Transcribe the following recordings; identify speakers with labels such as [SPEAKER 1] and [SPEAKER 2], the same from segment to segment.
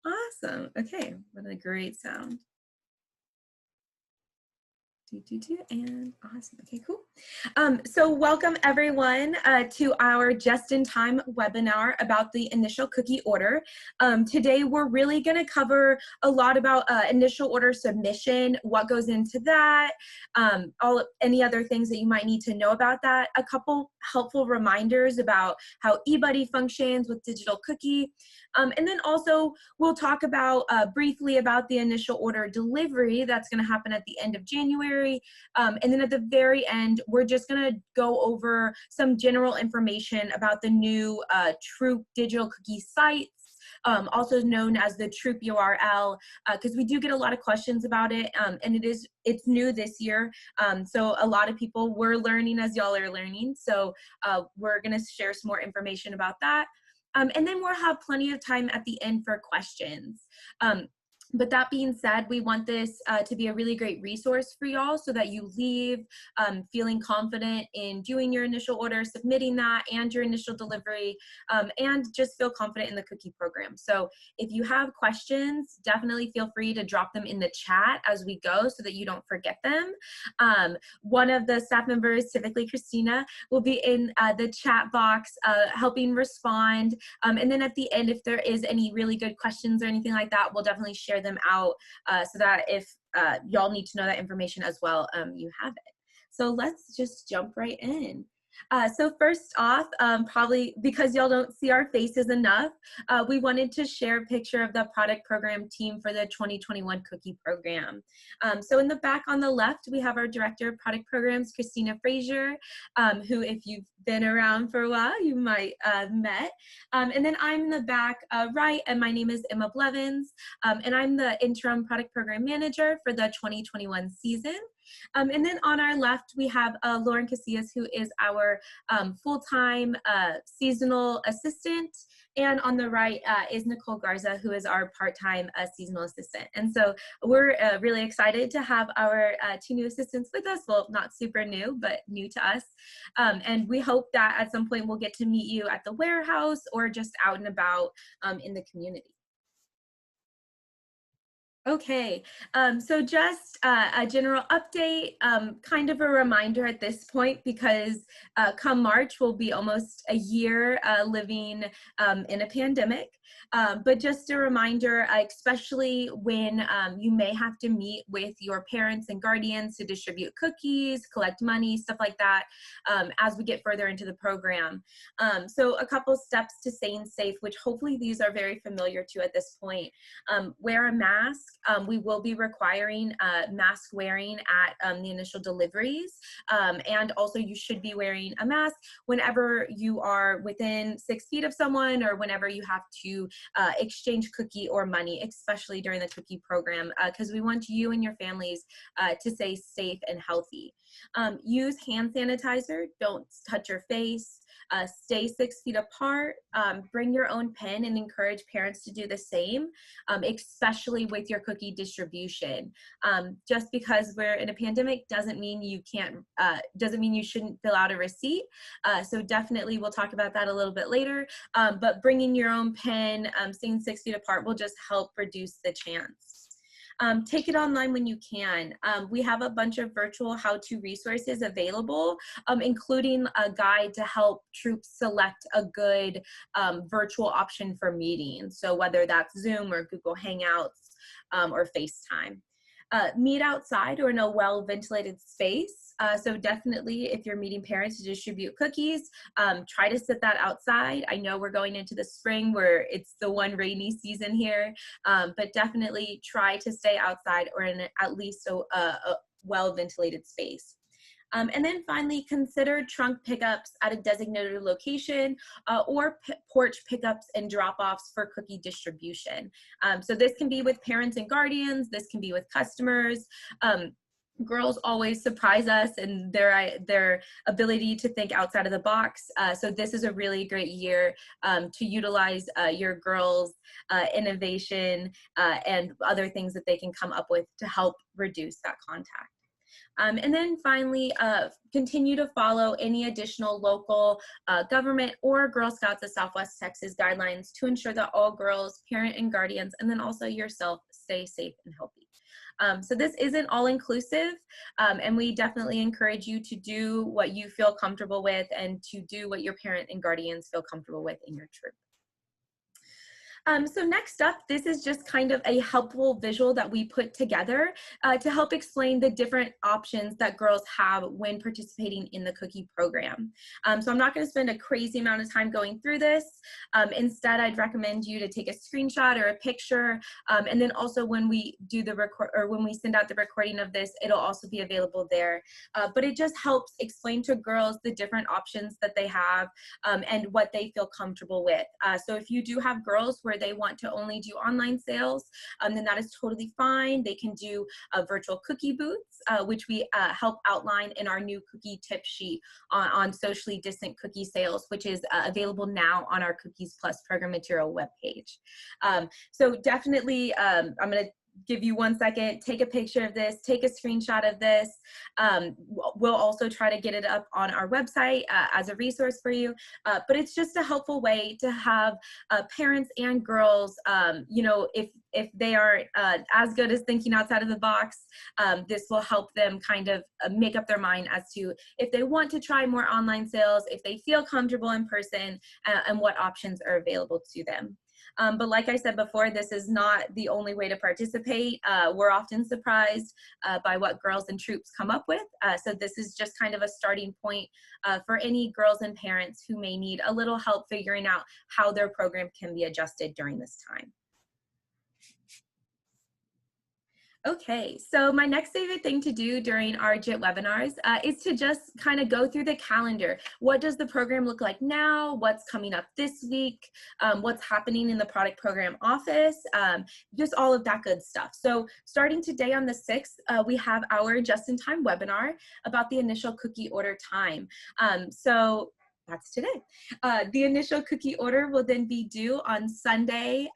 [SPEAKER 1] Awesome. Okay, what a great sound. And awesome. Okay, cool. So welcome everyone to our just-in-time webinar about the initial cookie order. Today we're really going to cover a lot about initial order submission, what goes into that, any other things that you might need to know about that, a couple helpful reminders about how eBuddy functions with digital cookie, and then also we'll talk about briefly about the initial order delivery that's going to happen at the end of January. And then at the very end, we're just going to go over some general information about the new Troop digital cookie sites, also known as the Troop URL, because we do get a lot of questions about it, and it's new this year. So a lot of people were learning as y'all are learning. So we're going to share some more information about that. And then we'll have plenty of time at the end for questions. But that being said, we want this to be a really great resource for y'all so that you leave feeling confident in doing your initial order, submitting that, and your initial delivery, and just feel confident in the cookie program. So if you have questions, definitely feel free to drop them in the chat as we go so that you don't forget them. One of the staff members, typically Christina, will be in the chat box helping respond. And then at the end, if there is any really good questions or anything like that, we'll definitely share them out so that if y'all need to know that information as well, you have it. So let's just jump right in. So first off, probably because y'all don't see our faces enough, we wanted to share a picture of the product program team for the 2021 cookie program. So in the back on the left, we have our Director of Product Programs, Christina Frazier, who if you've been around for a while, you might have met. And then I'm in the back right, and my name is Emma Blevins, and I'm the Interim Product Program Manager for the 2021 season. And then on our left, we have Lauren Casillas, who is our full-time seasonal assistant. And on the right is Nicole Garza, who is our part-time seasonal assistant. And so we're really excited to have our two new assistants with us. Well, not super new, but new to us. And we hope that at some point we'll get to meet you at the warehouse or just out and about in the community. Okay, so just a general update, kind of a reminder at this point, because come March will be almost a year living in a pandemic. But just a reminder, especially when you may have to meet with your parents and guardians to distribute cookies, collect money, stuff like that, as we get further into the program. So a couple steps to staying safe, which hopefully these are very familiar to at this point. Wear a mask. We will be requiring mask wearing at the initial deliveries. And also you should be wearing a mask whenever you are within 6 feet of someone or whenever you have to exchange cookie or money, especially during the cookie program, because we want you and your families to stay safe and healthy. Use hand sanitizer, don't touch your face. Stay 6 feet apart, bring your own pen and encourage parents to do the same, especially with your cookie distribution. Just because we're in a pandemic doesn't mean you can't, doesn't mean you shouldn't fill out a receipt. So definitely we'll talk about that a little bit later, but bringing your own pen, staying 6 feet apart will just help reduce the chance. Take it online when you can. We have a bunch of virtual how-to resources available, including a guide to help troops select a good virtual option for meetings. So whether that's Zoom or Google Hangouts or FaceTime. Meet outside or in a well-ventilated space. So definitely if you're meeting parents to distribute cookies, try to sit that outside. I know we're going into the spring where it's the one rainy season here, but definitely try to stay outside or in at least a well-ventilated space. And then finally, consider trunk pickups at a designated location or porch pickups and drop-offs for cookie distribution. So this can be with parents and guardians, this can be with customers. Girls always surprise us and their ability to think outside of the box. So this is a really great year to utilize your girls' innovation and other things that they can come up with to help reduce that contact. And then finally, continue to follow any additional local government or Girl Scouts of Southwest Texas guidelines to ensure that all girls, parent and guardians, and then also yourself stay safe and healthy. So this isn't all inclusive, and we definitely encourage you to do what you feel comfortable with and to do what your parent and guardians feel comfortable with in your troop. So next up, this is just kind of a helpful visual that we put together to help explain the different options that girls have when participating in the cookie program. So I'm not going to spend a crazy amount of time going through this. Instead, I'd recommend you to take a screenshot or a picture, and then also when we do the when we send out the recording of this, it'll also be available there. But it just helps explain to girls the different options that they have and what they feel comfortable with. So if you do have girls where they want to only do online sales, then that is totally fine. They can do virtual cookie booths, which we help outline in our new cookie tip sheet on socially distant cookie sales, which is available now on our Cookies Plus program material webpage. So definitely, I'm going to give you 1 second, take a picture of this, take a screenshot of this. We'll also try to get it up on our website as a resource for you. But it's just a helpful way to have parents and girls, you know, if they are as good as thinking outside of the box, this will help them kind of make up their mind as to if they want to try more online sales, if they feel comfortable in person, and what options are available to them. But like I said before, this is not the only way to participate. We're often surprised by what girls and troops come up with. So this is just kind of a starting point for any girls and parents who may need a little help figuring out how their program can be adjusted during this time. Okay, so my next favorite thing to do during our JIT webinars is to just kind of go through the calendar. What does the program look like now? What's coming up this week? What's happening in the product program office? Just all of that good stuff. So starting today on the 6th, we have our just-in-time webinar about the initial cookie order time. So that's today. The initial cookie order will then be due on Sunday,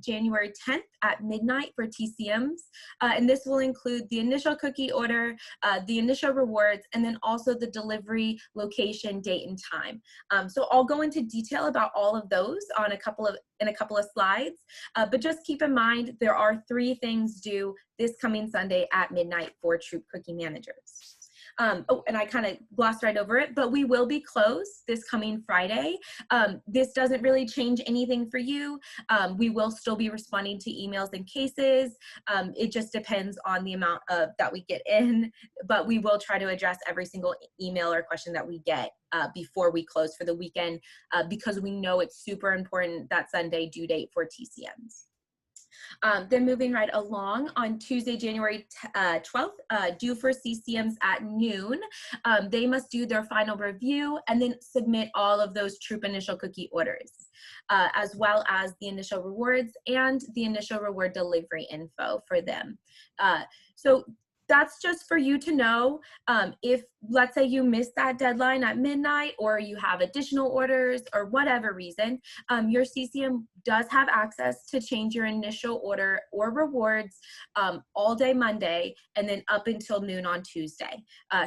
[SPEAKER 1] January 10th at midnight for TCMs. And this will include the initial cookie order, the initial rewards, and then also the delivery location, date, and time. So I'll go into detail about all of those on in a couple of slides. But just keep in mind, there are 3 things due this coming Sunday at midnight for troop cookie managers. Oh, and I kind of glossed right over it, but we will be closed this coming Friday. This doesn't really change anything for you. We will still be responding to emails and cases. It just depends on the amount that we get in, but we will try to address every single email or question that we get before we close for the weekend, because we know it's super important that Sunday due date for TCMs. Then moving right along, on Tuesday, January 12th, due for CCMs at noon, they must do their final review and then submit all of those troop initial cookie orders, as well as the initial rewards and the initial reward delivery info for them. So that's just for you to know. If, let's say, you missed that deadline at midnight, or you have additional orders or whatever reason, your CCM does have access to change your initial order or rewards all day Monday and then up until noon on Tuesday.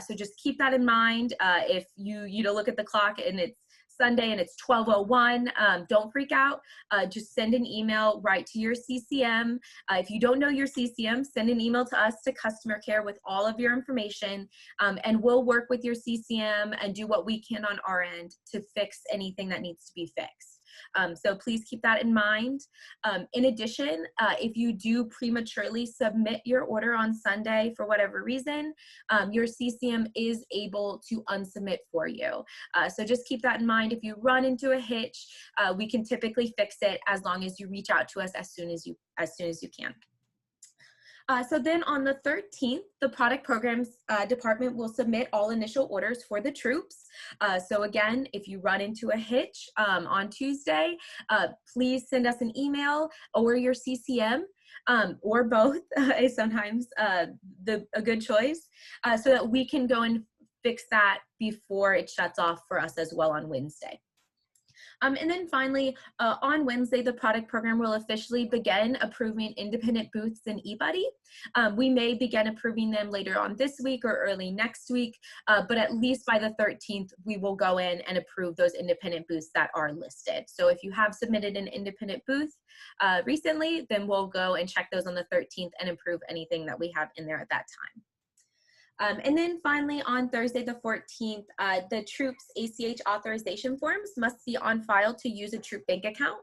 [SPEAKER 1] So just keep that in mind. If you look at the clock and it's Sunday and it's 12:01, don't freak out. Just send an email right to your CCM. If you don't know your CCM, send an email to us, to customer care, with all of your information, and we'll work with your CCM and do what we can on our end to fix anything that needs to be fixed. So please keep that in mind. In addition, if you do prematurely submit your order on Sunday for whatever reason, your CCM is able to unsubmit for you. So just keep that in mind. If you run into a hitch, we can typically fix it as long as you reach out to us as soon as you can. So then on the 13th, the product programs department will submit all initial orders for the troops. So again, if you run into a hitch on Tuesday, please send us an email or your CCM, or both is sometimes a good choice, so that we can go and fix that before it shuts off for us as well on Wednesday. And then finally, on Wednesday, the product program will officially begin approving independent booths in eBuddy. We may begin approving them later on this week or early next week, but at least by the 13th, we will go in and approve those independent booths that are listed. So if you have submitted an independent booth recently, then we'll go and check those on the 13th and approve anything that we have in there at that time. And then finally, on Thursday the 14th, the Troops ACH authorization forms must be on file to use a Troop bank account.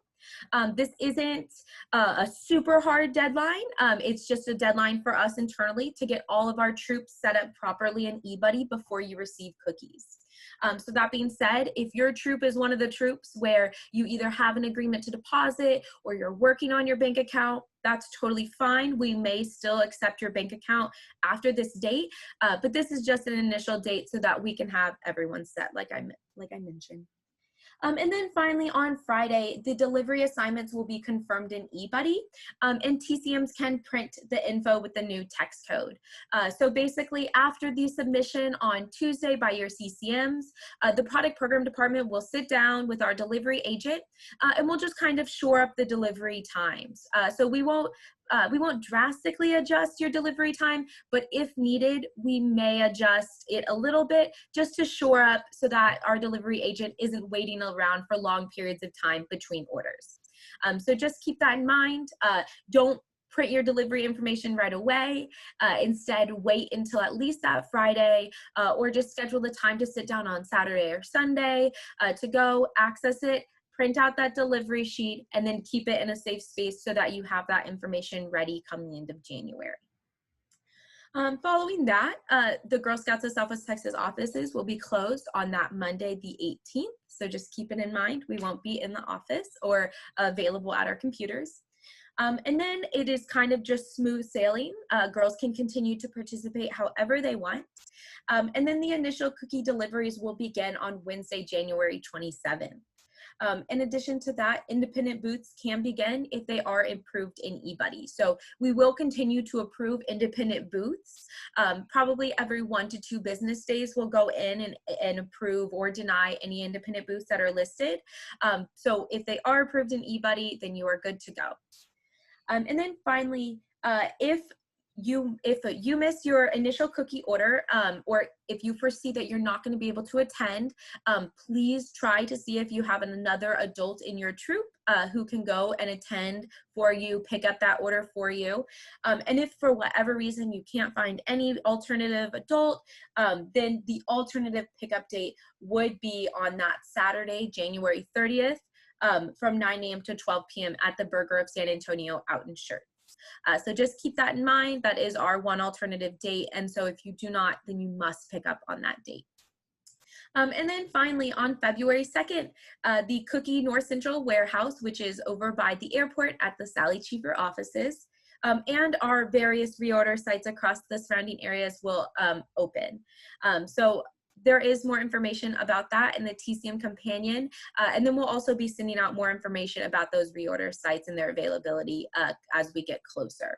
[SPEAKER 1] This isn't a super hard deadline. It's just a deadline for us internally to get all of our troops set up properly in eBuddy before you receive cookies. So that being said, if your troop is one of the troops where you either have an agreement to deposit or you're working on your bank account, that's totally fine. We may still accept your bank account after this date, but this is just an initial date so that we can have everyone set, like I mentioned. And then finally on Friday, the delivery assignments will be confirmed in eBuddy, and TCMs can print the info with the new text code. So basically after the submission on Tuesday by your CCMs, the product program department will sit down with our delivery agent and we'll just kind of shore up the delivery times. So we won't drastically adjust your delivery time, but if needed, we may adjust it a little bit just to shore up so that our delivery agent isn't waiting around for long periods of time between orders. So just keep that in mind. Don't print your delivery information right away. Instead, wait until at least that Friday, or just schedule the time to sit down on Saturday or Sunday to go access it, print out that delivery sheet, and then keep it in a safe space so that you have that information ready come the end of January. Following that, the Girl Scouts of Southwest Texas offices will be closed on that Monday, the 18th. So just keep it in mind, we won't be in the office or available at our computers. And then it is kind of just smooth sailing. Girls can continue to participate however they want. And then the initial cookie deliveries will begin on Wednesday, January 27th. In addition to that, independent booths can begin if they are approved in eBuddy. So we will continue to approve independent booths. Probably every 1 to 2 business days we'll go in and approve or deny any independent booths that are listed. So if they are approved in eBuddy, then you are good to go. And then finally, if you miss your initial cookie order, or if you foresee that you're not going to be able to attend, please try to see if you have another adult in your troop who can go and attend for you, pick up that order for you. And if for whatever reason you can't find any alternative adult, then the alternative pickup date would be on that Saturday, January 30th, from 9 a.m. to 12 p.m. at the Burger of San Antonio out in Shirt. So just keep that in mind. That is our one alternative date. And so if you do not, then you must pick up on that date. And then finally, on February 2nd, the Cookie North Central Warehouse, which is over by the airport at the Sally Cheever offices, and our various reorder sites across the surrounding areas will open. So there is more information about that in the TCM companion, and then we'll also be sending out more information about those reorder sites and their availability as we get closer.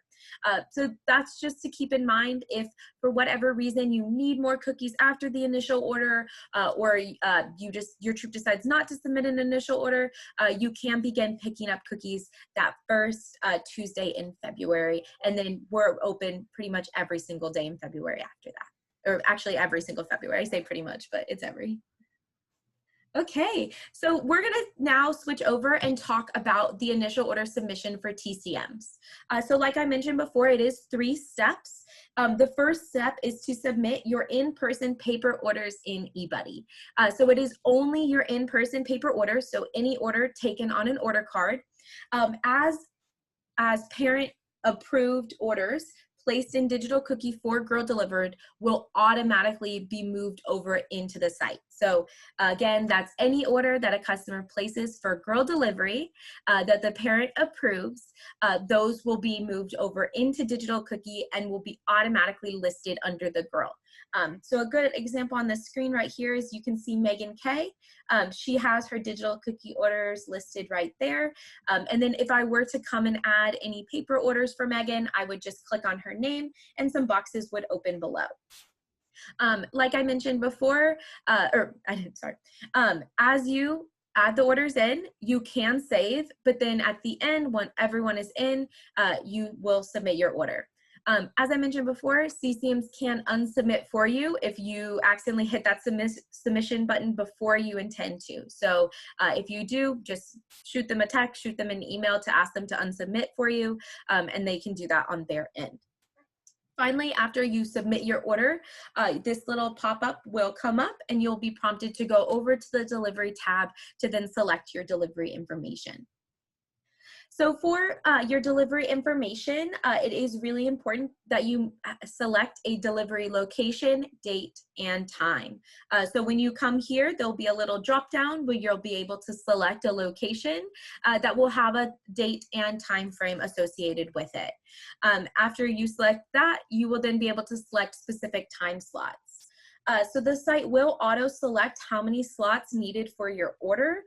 [SPEAKER 1] So that's just to keep in mind. If for whatever reason you need more cookies after the initial order, or your troop decides not to submit an initial order, you can begin picking up cookies that first Tuesday in February, and then we're open pretty much every single day in February after that. Or actually every single February. I say pretty much, but it's every. Okay, so we're gonna now switch over and talk about the initial order submission for TCMs. So like I mentioned before, it is 3 steps. The first step is to submit your in-person paper orders in eBuddy. So it is only your in-person paper orders, so any order taken on an order card. As parent approved orders placed in digital cookie for Girl Delivered will automatically be moved over into the site. So again, that's any order that a customer places for Girl Delivery that the parent approves, those will be moved over into digital cookie and will be automatically listed under the Girl. So a good example on the screen right here is you can see Megan K. She has her digital cookie orders listed right there. And then if I were to come and add any paper orders for Megan, I would just click on her name and some boxes would open below. Like I mentioned before, as you add the orders in, you can save, but then at the end, when everyone is in, you will submit your order. As I mentioned before, CCMs can unsubmit for you if you accidentally hit that submission button before you intend to. So if you do, just shoot them a text, shoot them an email to ask them to unsubmit for you, and they can do that on their end. Finally, after you submit your order, this little pop-up will come up and you'll be prompted to go over to the delivery tab to then select your delivery information. So for your delivery information, it is really important that you select a delivery location, date, and time. So when you come here, there'll be a little drop down where you'll be able to select a location that will have a date and time frame associated with it. After you select that, you will then be able to select specific time slots. So the site will auto select how many slots needed for your order.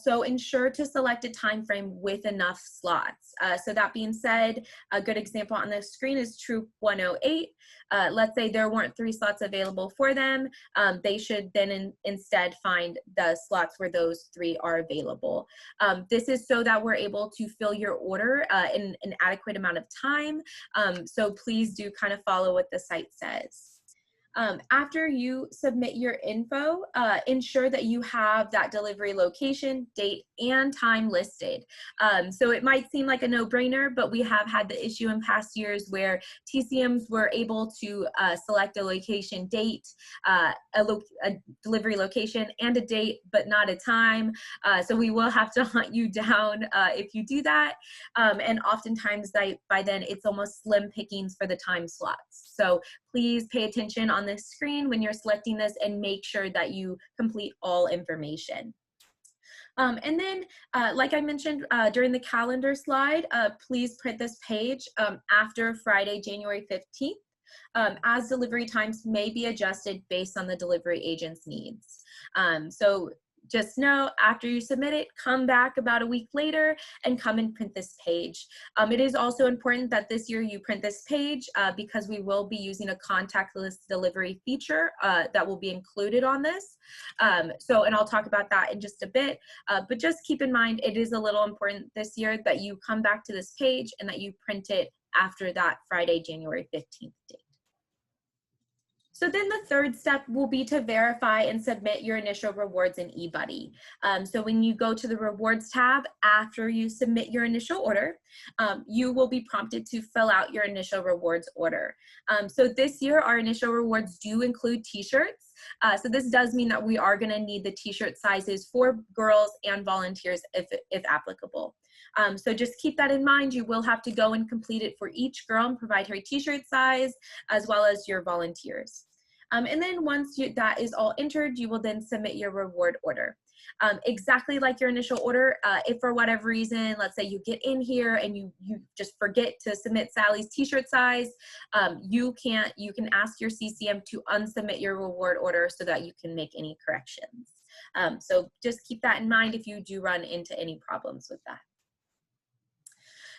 [SPEAKER 1] So ensure to select a time frame with enough slots. So that being said, a good example on the screen is Troop 108. Let's say there weren't 3 slots available for them. They should then instead find the slots where those 3 are available. This is so that we're able to fill your order in an adequate amount of time. So please do kind of follow what the site says. After you submit your info, ensure that you have that delivery location, date, and time listed. So it might seem like a no-brainer, but we have had the issue in past years where TCMs were able to select a location date, a delivery location, and a date, but not a time. So we will have to hunt you down if you do that. And oftentimes by then it's almost slim pickings for the time slots. So please pay attention on the screen when you're selecting this and make sure that you complete all information. And then, like I mentioned during the calendar slide, please print this page after Friday, January 15th, as delivery times may be adjusted based on the delivery agent's needs. So just know after you submit it, come back about a week later and come and print this page. It is also important that this year you print this page because we will be using a contactless delivery feature that will be included on this. And I'll talk about that in just a bit, but just keep in mind it is a little important this year that you come back to this page and that you print it after that Friday, January 15th date. So then the third step will be to verify and submit your initial rewards in eBuddy. So when you go to the rewards tab after you submit your initial order, you will be prompted to fill out your initial rewards order. So this year our initial rewards do include t-shirts. So this does mean that we are going to need the t-shirt sizes for girls and volunteers if applicable. So just keep that in mind. You will have to go and complete it for each girl and provide her t-shirt size as well as your volunteers. And then once that is all entered, you will then submit your reward order. Exactly like your initial order, if for whatever reason, let's say you get in here and you just forget to submit Sally's t-shirt size, you can ask your CCM to unsubmit your reward order so that you can make any corrections. So just keep that in mind if you do run into any problems with that.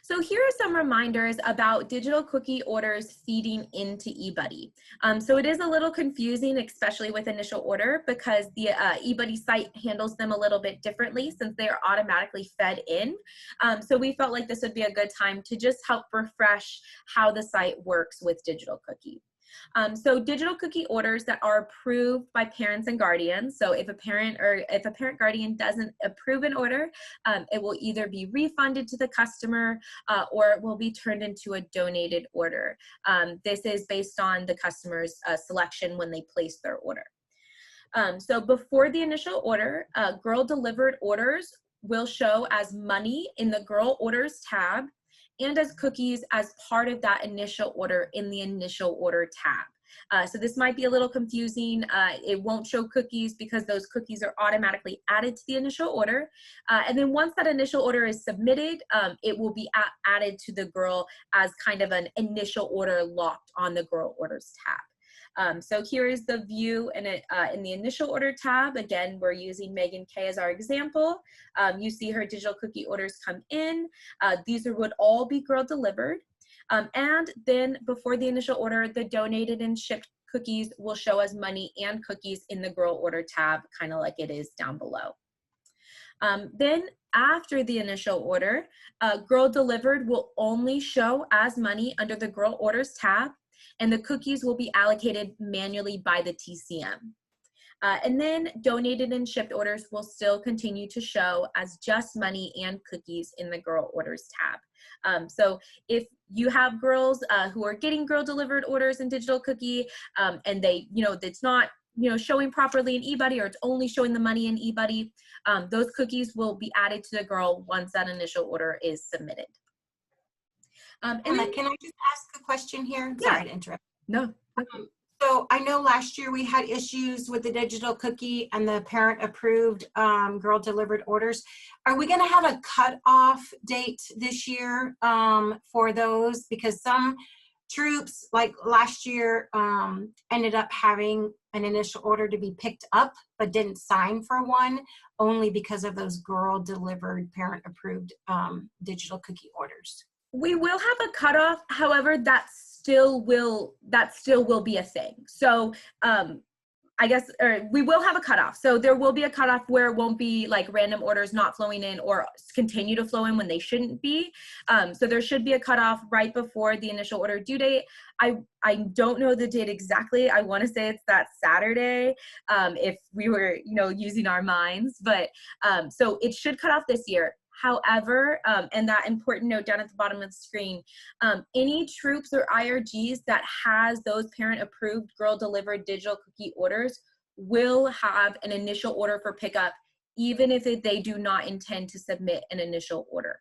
[SPEAKER 1] So here are some reminders about digital cookie orders feeding into eBuddy. So it is a little confusing, especially with initial order, because the eBuddy site handles them a little bit differently since they are automatically fed in. So we felt like this would be a good time to just help refresh how the site works with digital cookie. So digital cookie orders that are approved by parents and guardians. So if a parent guardian doesn't approve an order, it will either be refunded to the customer or it will be turned into a donated order. This is based on the customer's selection when they place their order. So before the initial order, girl delivered orders will show as money in the girl orders tab and as cookies as part of that initial order in the initial order tab. So this might be a little confusing. It won't show cookies because those cookies are automatically added to the initial order. And then once that initial order is submitted, it will be added to the girl as kind of an initial order locked on the girl orders tab. So here is the view in the initial order tab. Again, we're using Megan K as our example. You see her digital cookie orders come in. These would all be girl delivered. And then before the initial order, the donated and shipped cookies will show as money and cookies in the girl order tab, kind of like it is down below. Then after the initial order, Girl Delivered will only show as money under the Girl Orders tab, and the cookies will be allocated manually by the TCM. And then donated and shipped orders will still continue to show as just money and cookies in the Girl Orders tab. So if you have girls who are getting Girl Delivered orders in Digital Cookie, and they, it's not, showing properly in eBuddy, or it's only showing the money in eBuddy, those cookies will be added to the girl once that initial order is submitted.
[SPEAKER 2] And then, can I just ask a question here?
[SPEAKER 1] Yeah.
[SPEAKER 2] Sorry to interrupt.
[SPEAKER 1] No.
[SPEAKER 2] So I know last year we had issues with the Digital Cookie and the parent approved Girl Delivered orders. Are we going to have a cutoff date this year for those? Because some troops, like last year, ended up having an initial order to be picked up, but didn't sign for one, only because of those Girl Delivered parent approved Digital Cookie orders.
[SPEAKER 1] We will have a cutoff. However, that still will be a thing. So I guess, or we will have a cutoff. So there will be a cutoff where it won't be like random orders not flowing in or continue to flow in when they shouldn't be. So there should be a cutoff right before the initial order due date. I don't know the date exactly. I want to say it's that Saturday, if we were, using our minds, but so it should cut off this year. However, and that important note down at the bottom of the screen, any troops or IRGs that has those parent-approved Girl Delivered digital cookie orders will have an initial order for pickup, even if they do not intend to submit an initial order.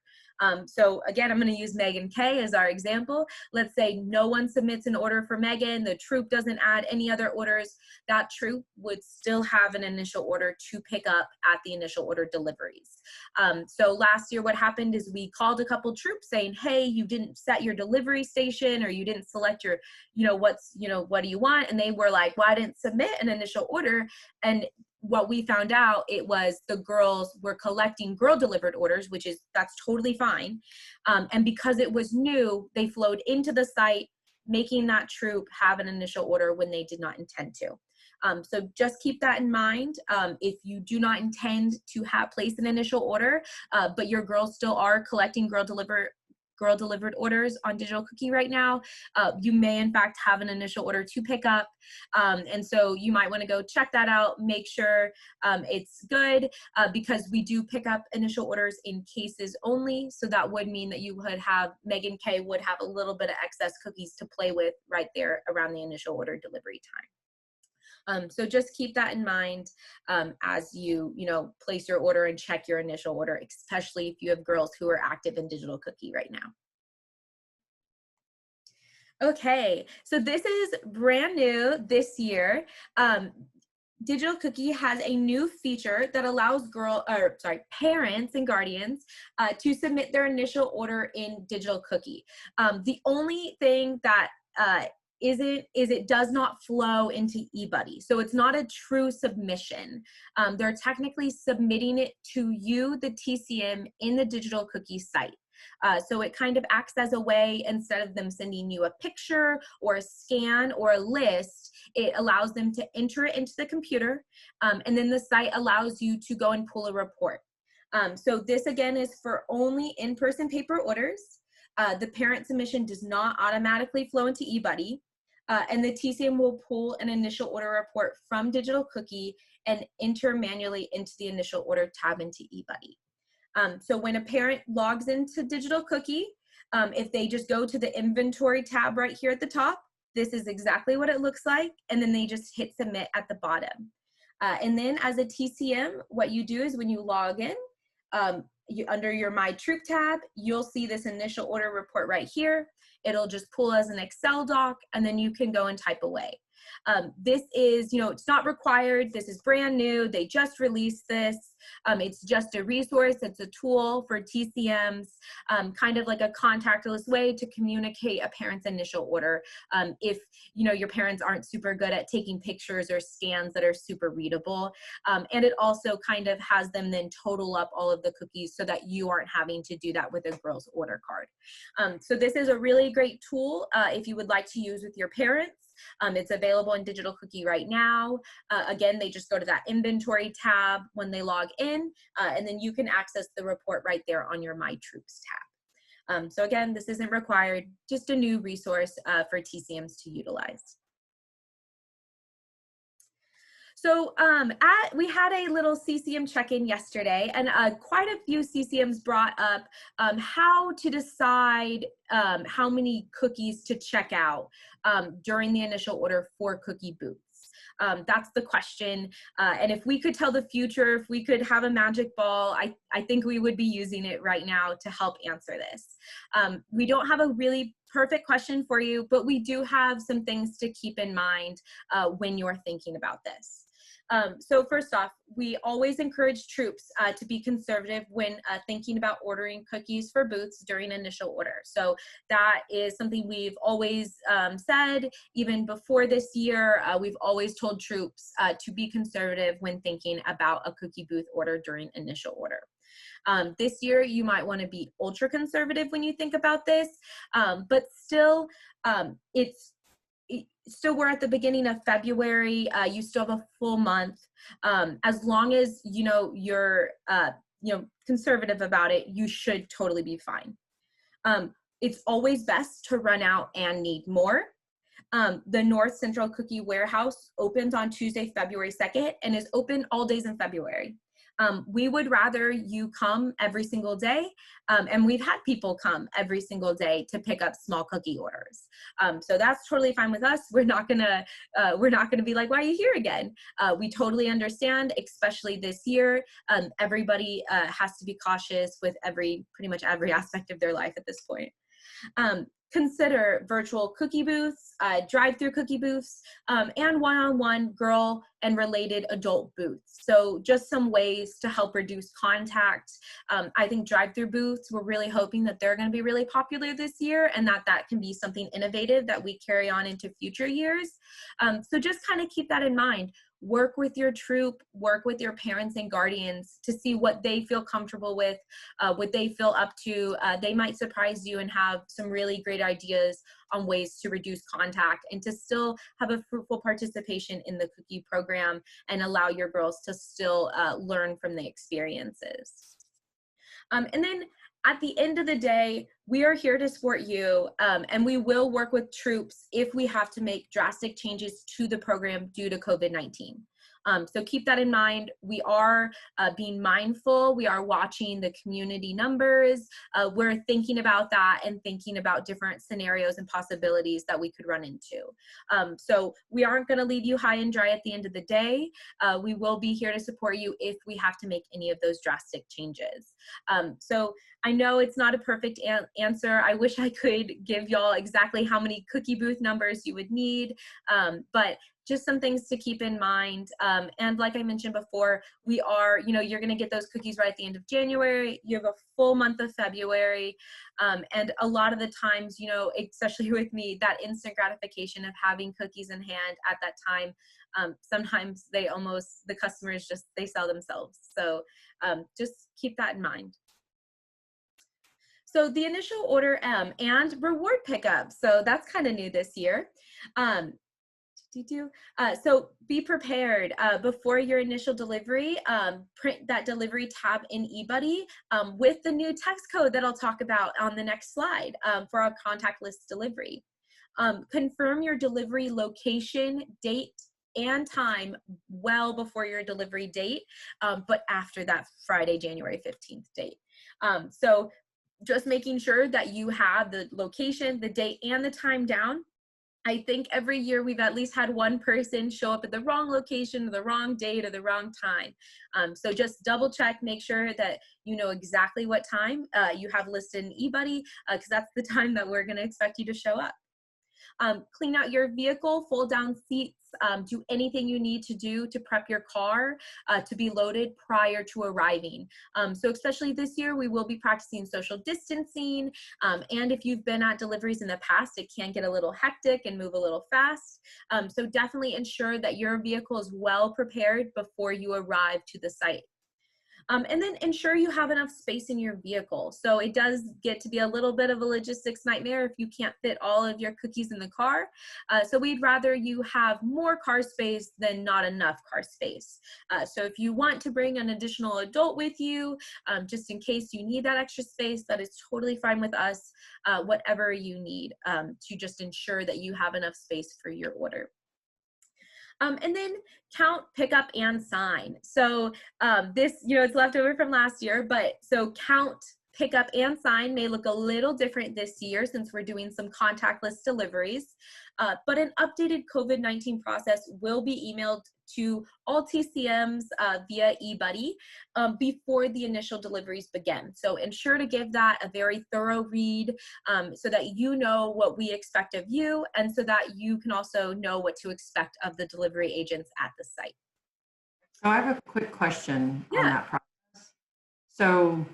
[SPEAKER 1] So again, I'm going to use Megan K as our example. Let's say no one submits an order for Megan, the troop doesn't add any other orders, that troop would still have an initial order to pick up at the initial order deliveries. So last year what happened is we called a couple troops saying, hey, you didn't set your delivery station, or you didn't select your, what do you want? And they were like, well, I didn't submit an initial order. And what we found out, it was the girls were collecting Girl Delivered orders, that's totally fine. And because it was new, they flowed into the site, making that troop have an initial order when they did not intend to. So just keep that in mind. If you do not intend to place an initial order, but your girls still are collecting Girl Delivered orders on Digital Cookie right now, you may in fact have an initial order to pick up. And so you might want to go check that out, make sure it's good, because we do pick up initial orders in cases only. So that would mean that you would have, Megan K would have a little bit of excess cookies to play with right there around the initial order delivery time. So just keep that in mind as you, place your order and check your initial order, especially if you have girls who are active in Digital Cookie right now. Okay, so this is brand new this year. Digital Cookie has a new feature that allows parents and guardians to submit their initial order in Digital Cookie. The only thing that it does not flow into eBuddy. So it's not a true submission. They're technically submitting it to you, the TCM, in the Digital Cookie site. So it kind of acts as a way, instead of them sending you a picture or a scan or a list, it allows them to enter it into the computer, and then the site allows you to go and pull a report. So this again is for only in-person paper orders. The parent submission does not automatically flow into eBuddy. And the TCM will pull an initial order report from Digital Cookie and enter manually into the initial order tab into eBuddy. So when a parent logs into Digital Cookie, if they just go to the inventory tab right here at the top, this is exactly what it looks like. And then they just hit submit at the bottom. And then as a TCM, what you do is when you log in, under your My Troop tab, you'll see this initial order report right here. It'll just pull as an Excel doc, and then you can go and type away. This is, it's not required. This is brand new. They just released this. It's just a resource. It's a tool for TCMs, kind of like a contactless way to communicate a parent's initial order. If, your parents aren't super good at taking pictures or scans that are super readable. And it also kind of has them then total up all of the cookies so that you aren't having to do that with a girl's order card. So this is a really great tool if you would like to use with your parents. It's available in Digital Cookie right now. Again, they just go to that inventory tab when they log in, and then you can access the report right there on your My Troops tab. So again, this isn't required, just a new resource for TCMs to utilize. So we had a little CCM check-in yesterday, and quite a few CCMs brought up how to decide how many cookies to check out during the initial order for cookie booths. That's the question. And if we could tell the future, if we could have a magic ball, I think we would be using it right now to help answer this. We don't have a really perfect question for you, but we do have some things to keep in mind when you're thinking about this. So first off, we always encourage troops to be conservative when thinking about ordering cookies for booths during initial order. So that is something we've always said, even before this year. We've always told troops to be conservative when thinking about a cookie booth order during initial order. This year, you might want to be ultra conservative when you think about this, but still, still we're at the beginning of February. You still have a full month. As long as you're conservative about it, you should totally be fine. It's always best to run out and need more. The North Central Cookie Warehouse opens on Tuesday, February 2nd, and is open all days in February. We would rather you come every single day, and we've had people come every single day to pick up small cookie orders. So that's totally fine with us. We're not gonna be like, why are you here again? We totally understand, especially this year. Everybody has to be cautious with pretty much every aspect of their life at this point. Consider virtual cookie booths, drive-through cookie booths, and one-on-one girl and related adult booths. So just some ways to help reduce contact. I think drive-through booths, we're really hoping that they're going to be really popular this year, and that can be something innovative that we carry on into future years. So just kind of keep that in mind. Work with your troop, work with your parents and guardians to see what they feel comfortable with, what they feel up to. They might surprise you and have some really great ideas on ways to reduce contact and to still have a fruitful participation in the cookie program and allow your girls to still learn from the experiences. And then at the end of the day, we are here to support you, and we will work with troops if we have to make drastic changes to the program due to COVID-19. So keep that in mind. We are being mindful. We are watching the community numbers. We're thinking about that and thinking about different scenarios and possibilities that we could run into. So we aren't going to leave you high and dry at the end of the day. We will be here to support you if we have to make any of those drastic changes. So I know it's not a perfect answer. I wish I could give y'all exactly how many cookie booth numbers you would need, but just some things to keep in mind. And like I mentioned before, we are, you're going to get those cookies right at the end of January. You have a full month of February. And a lot of the times, especially with me, that instant gratification of having cookies in hand at that time, sometimes the customers they sell themselves. So just keep that in mind. So the initial order and reward pickup. So that's kind of new this year. So be prepared before your initial delivery. Print that delivery tab in eBuc with the new text code that I'll talk about on the next slide for our contactless delivery. Confirm your delivery location, date, and time well before your delivery date, but after that Friday, January 15th date. So just making sure that you have the location, the date, and the time down. I think every year we've at least had one person show up at the wrong location, or the wrong date, or the wrong time. So just double check, make sure that you know exactly what time you have listed in eBuc, because that's the time that we're going to expect you to show up. Clean out your vehicle, fold down seats, do anything you need to do to prep your car to be loaded prior to arriving. So especially this year, we will be practicing social distancing. And if you've been at deliveries in the past, it can get a little hectic and move a little fast. So definitely ensure that your vehicle is well prepared before you arrive to the site. And then ensure you have enough space in your vehicle. So it does get to be a little bit of a logistics nightmare if you can't fit all of your cookies in the car. So we'd rather you have more car space than not enough car space. So if you want to bring an additional adult with you, just in case you need that extra space, that is totally fine with us. Whatever you need to just ensure that you have enough space for your order. And then count, pick up, and sign. So this, it's left over from last year, but so count, pick up, and sign may look a little different this year since we're doing some contactless deliveries, but an updated COVID-19 process will be emailed to all TCMs via eBuddy before the initial deliveries begin. So ensure to give that a very thorough read so that you know what we expect of you and so that you can also know what to expect of the delivery agents at the site.
[SPEAKER 3] So I have a quick question on
[SPEAKER 1] Yeah.
[SPEAKER 3] that process. So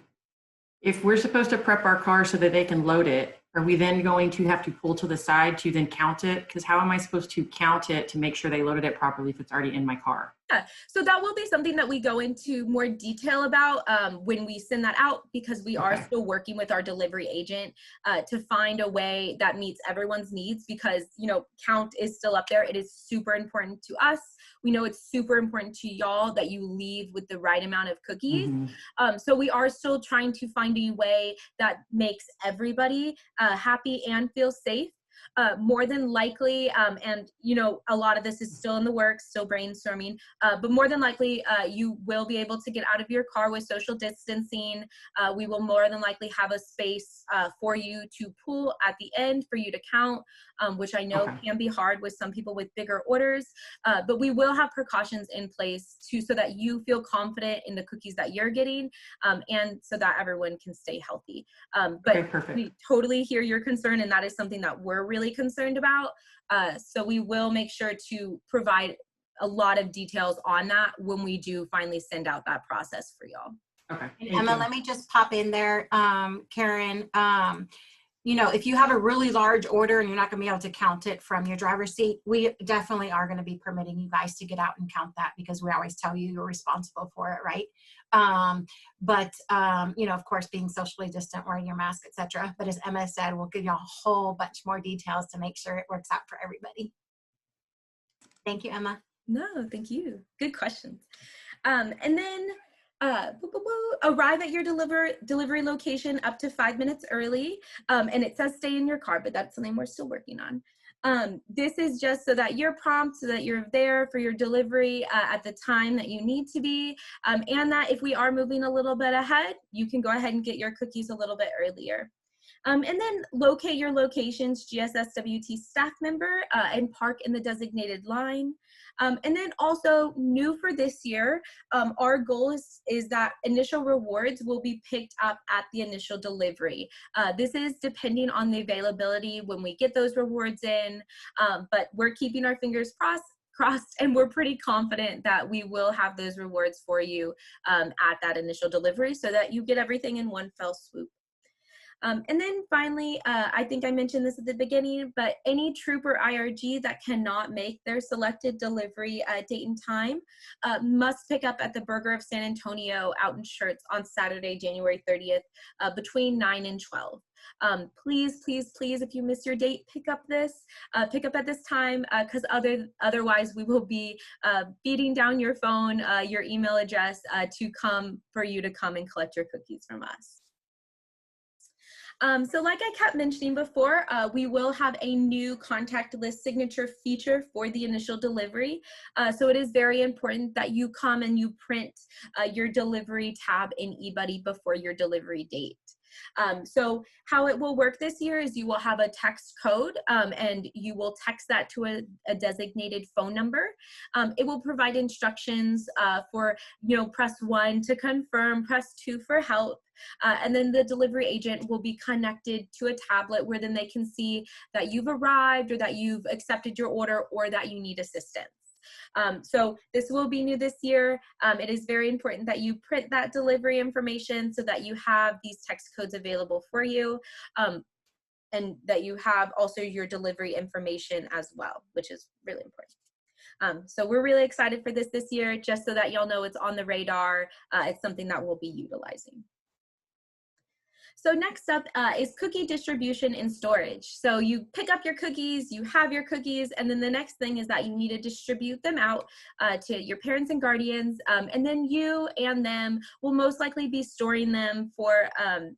[SPEAKER 3] if we're supposed to prep our car so that they can load it, are we then going to have to pull to the side to then count it? Because how am I supposed to count it to make sure they loaded it properly if it's already in my car?
[SPEAKER 1] Yeah, so that will be something that we go into more detail about when we send that out, because we are still working with our delivery agent to find a way that meets everyone's needs, because count is still up there. It is super important to us. We know it's super important to y'all that you leave with the right amount of cookies. So we are still trying to find a way that makes everybody happy and feel safe. More than likely, and a lot of this is still in the works, still brainstorming, but more than likely you will be able to get out of your car with social distancing. We will more than likely have a space for you to pull at the end for you to count, which I know can be hard with some people with bigger orders, but we will have precautions in place so that you feel confident in the cookies that you're getting, and so that everyone can stay healthy. But we totally hear your concern, and that is something that we're really concerned about. So we will make sure to provide a lot of details on that when we do finally send out that process for y'all.
[SPEAKER 3] Okay.
[SPEAKER 2] And Emma, let me just pop in there, Karen. If you have a really large order and you're not going to be able to count it from your driver's seat, we definitely are going to be permitting you guys to get out and count that, because we always tell you you're responsible for it, right? Of course, being socially distant, wearing your mask, etc. But as Emma said, we'll give you a whole bunch more details to make sure it works out for everybody. Thank you, Emma.
[SPEAKER 1] No, thank you. Good questions. And then arrive at your delivery location up to 5 minutes early. And it says stay in your car, but that's something we're still working on. This is just so that you're prompt, so that you're there for your delivery at the time that you need to be, and that if we are moving a little bit ahead, you can go ahead and get your cookies a little bit earlier. And then locate your location's GSSWT staff member and park in the designated line. And then also new for this year, our goal is that initial rewards will be picked up at the initial delivery. This is depending on the availability when we get those rewards in, but we're keeping our fingers crossed, and we're pretty confident that we will have those rewards for you at that initial delivery so that you get everything in one fell swoop. And then finally, I think I mentioned this at the beginning, but any troop or IRG that cannot make their selected delivery date and time must pick up at the Burger of San Antonio out in Schertz on Saturday, January 30th, between 9 and 12. Please, please, please, if you miss your date, pick up at this time, because otherwise we will be beating down your phone, your email address for you to come and collect your cookies from us. So like I kept mentioning before, we will have a new contactless signature feature for the initial delivery. So it is very important that you come and you print your delivery tab in eBuddy before your delivery date. So how it will work this year is you will have a text code and you will text that to a designated phone number. It will provide instructions for, press 1 to confirm, press 2 for help. And then the delivery agent will be connected to a tablet where then they can see that you've arrived or that you've accepted your order or that you need assistance. So this will be new this year. It is very important that you print that delivery information so that you have these text codes available for you, and that you have also your delivery information as well, which is really important. So we're really excited for this year, just so that y'all know it's on the radar. It's something that we'll be utilizing. So next up is cookie distribution and storage. So you pick up your cookies, you have your cookies, and then the next thing is that you need to distribute them out to your parents and guardians, and then you and them will most likely be storing them for a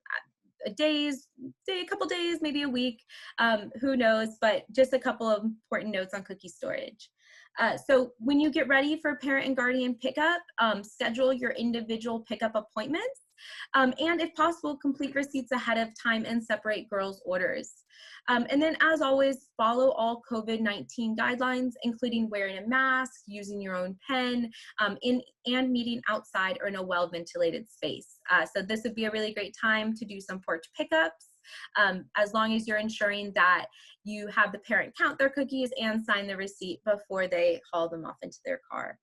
[SPEAKER 1] couple days, maybe a week, who knows, but just a couple of important notes on cookie storage. So when you get ready for parent and guardian pickup, schedule your individual pickup appointments. And if possible, complete receipts ahead of time and separate girls' orders. And then, as always, follow all COVID-19 guidelines, including wearing a mask, using your own pen, and meeting outside or in a well-ventilated space. So this would be a really great time to do some porch pickups, as long as you're ensuring that you have the parent count their cookies and sign the receipt before they haul them off into their car.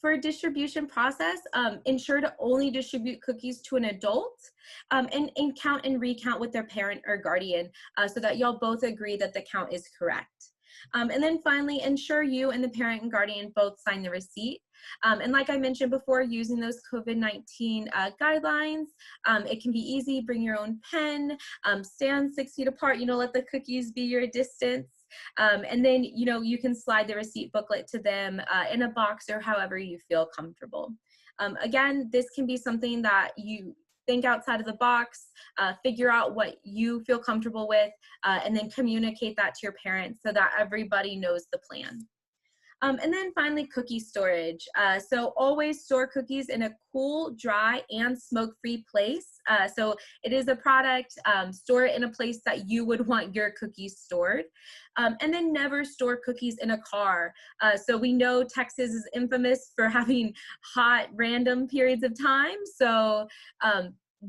[SPEAKER 1] For a distribution process, ensure to only distribute cookies to an adult, and count and recount with their parent or guardian, so that y'all both agree that the count is correct. And then finally, ensure you and the parent and guardian both sign the receipt. And like I mentioned before, using those COVID-19 guidelines, it can be easy. Bring your own pen, stand 6 feet apart, let the cookies be your distance. And then, you can slide the receipt booklet to them in a box or however you feel comfortable. Again, this can be something that you think outside of the box, figure out what you feel comfortable with, and then communicate that to your parents so that everybody knows the plan. And then finally, cookie storage. So always store cookies in a cool, dry, and smoke-free place. So it is a product, store it in a place that you would want your cookies stored. And then never store cookies in a car. So we know Texas is infamous for having hot, random periods of time. So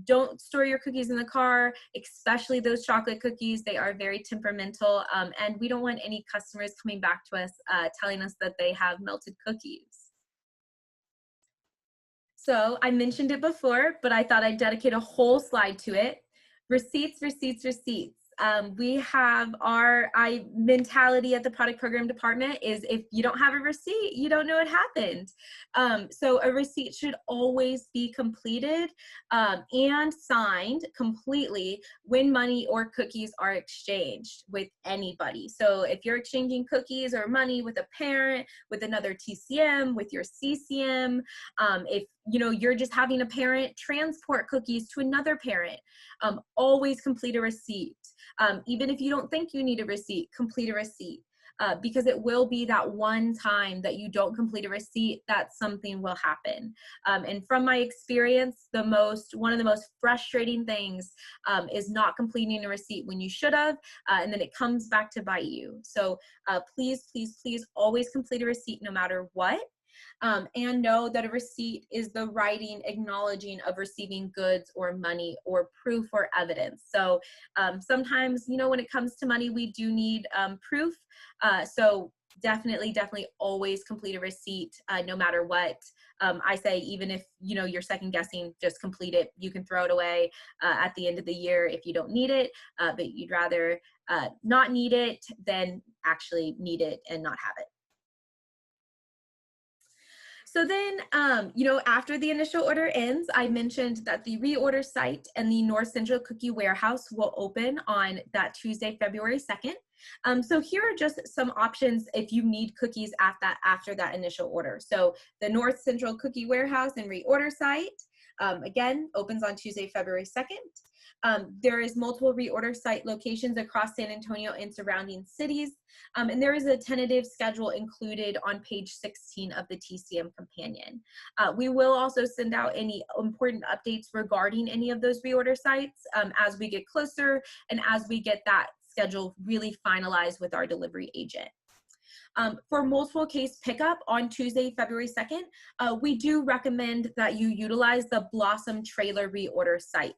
[SPEAKER 1] don't store your cookies in the car, especially those chocolate cookies. They are very temperamental, and we don't want any customers coming back to us telling us that they have melted cookies. So I mentioned it before, but I thought I'd dedicate a whole slide to it. Receipts, receipts, receipts. We have our mentality at the product program department is if you don't have a receipt, you don't know it happened. So a receipt should always be completed and signed completely when money or cookies are exchanged with anybody. So if you're exchanging cookies or money with a parent, with another TCM, with your CCM, if you're just having a parent transport cookies to another parent, always complete a receipt. Even if you don't think you need a receipt, complete a receipt. Because it will be that one time that you don't complete a receipt that something will happen. And from my experience, one of the most frustrating things is not completing a receipt when you should have, and then it comes back to bite you. So please, please, please always complete a receipt no matter what. And know that a receipt is the writing acknowledging of receiving goods or money or proof or evidence. So sometimes, when it comes to money, we do need proof. So definitely always complete a receipt no matter what. I say, even if you're second guessing, just complete it. You can throw it away at the end of the year if you don't need it, but you'd rather not need it than actually need it and not have it. So then, after the initial order ends, I mentioned that the reorder site and the North Central Cookie Warehouse will open on that Tuesday, February 2nd. So here are just some options if you need cookies after that initial order. So the North Central Cookie Warehouse and reorder site, again, opens on Tuesday, February 2nd. There is multiple reorder site locations across San Antonio and surrounding cities. And there is a tentative schedule included on page 16 of the TCM Companion. We will also send out any important updates regarding any of those reorder sites as we get closer and as we get that schedule really finalized with our delivery agent. For multiple case pickup on Tuesday, February 2nd, we do recommend that you utilize the Blossom Trailer reorder site.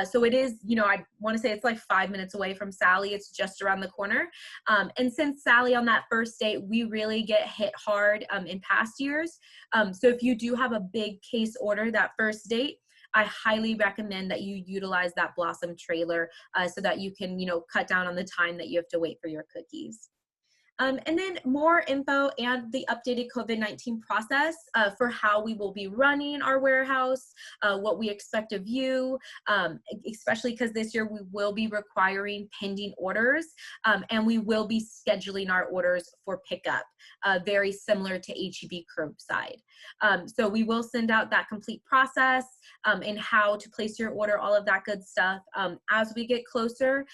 [SPEAKER 1] So it is, I want to say it's like 5 minutes away from Sally. It's just around the corner. And since Sally on that first date, we really get hit hard in past years. So if you do have a big case order that first date, I highly recommend that you utilize that Blossom Trailer so that you can, cut down on the time that you have to wait for your cookies. And then more info and the updated COVID-19 process for how we will be running our warehouse, what we expect of you, especially because this year we will be requiring pending orders, and we will be scheduling our orders for pickup, very similar to HEB curbside. So we will send out that complete process and how to place your order, all of that good stuff as we get closer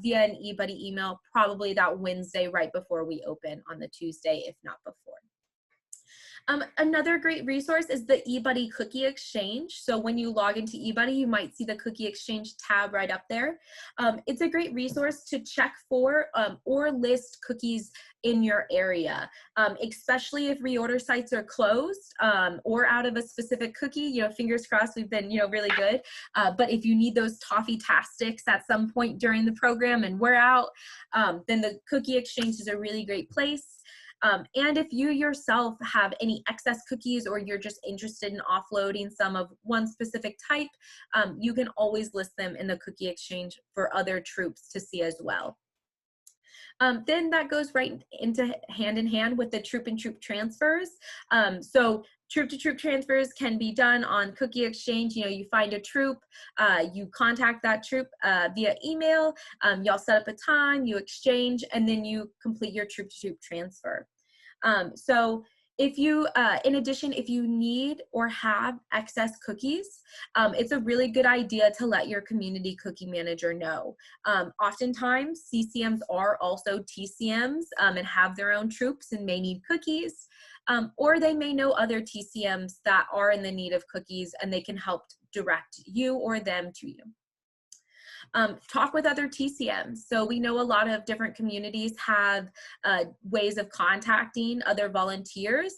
[SPEAKER 1] via an eBuddy email, probably that Wednesday right before we open on the Tuesday, if not before. Another great resource is the eBuddy Cookie Exchange. So when you log into eBuddy, you might see the Cookie Exchange tab right up there. It's a great resource to check for or list cookies in your area, especially if reorder sites are closed or out of a specific cookie. You know, fingers crossed, we've been, really good. But if you need those toffee-tastics at some point during the program and we're out, then the Cookie Exchange is a really great place. And if you yourself have any excess cookies or you're just interested in offloading some of one specific type, you can always list them in the Cookie Exchange for other troops to see as well. Then that goes right into hand in hand with the troop and troop transfers. So troop to troop transfers can be done on Cookie Exchange. You know, you find a troop, you contact that troop via email, y'all set up a time, you exchange, and then you complete your troop to troop transfer. So if you, in addition, if you need or have excess cookies, it's a really good idea to let your community cookie manager know. Oftentimes, CCMs are also TCMs and have their own troops and may need cookies, or they may know other TCMs that are in the need of cookies and they can help direct you or them to you. Talk with other TCMs. So we know a lot of different communities have ways of contacting other volunteers.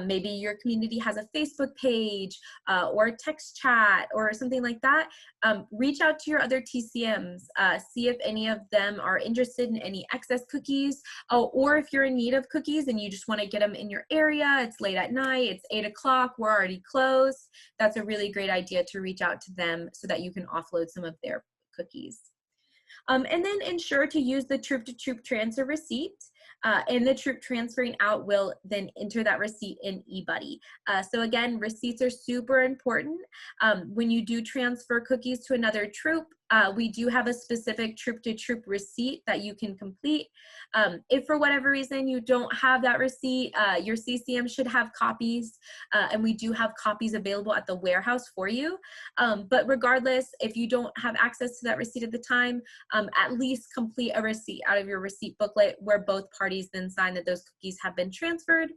[SPEAKER 1] Maybe your community has a Facebook page or a text chat or something like that. Reach out to your other TCMs. See if any of them are interested in any excess cookies, or if you're in need of cookies and you just want to get them in your area, it's late at night, it's 8 o'clock, we're already closed. That's a really great idea to reach out to them so that you can offload some of their cookies. And then ensure to use the troop to troop transfer receipt, and the troop transferring out will then enter that receipt in eBuddy. So again, receipts are super important. When you do transfer cookies to another troop, we do have a specific troop to troop receipt that you can complete. If for whatever reason you don't have that receipt, your CCM should have copies, and we do have copies available at the warehouse for you. But regardless, if you don't have access to that receipt at the time, at least complete a receipt out of your receipt booklet where both parties then sign that those cookies have been transferred.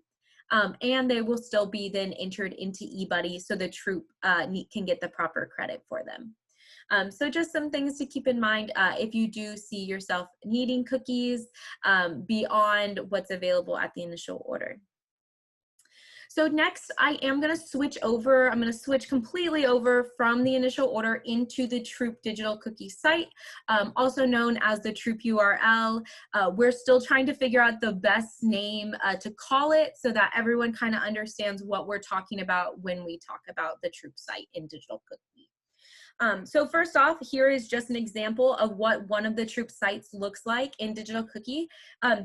[SPEAKER 1] And they will still be then entered into eBuddy so the troop can get the proper credit for them. So just some things to keep in mind if you do see yourself needing cookies beyond what's available at the initial order. So next, I am going to switch over. I'm going to switch completely over from the initial order into the Troop digital cookie site, also known as the Troop URL. We're still trying to figure out the best name to call it so that everyone kind of understands what we're talking about when we talk about the Troop site in digital cookie. So first off, here is just an example of what one of the Troop sites looks like in digital cookie.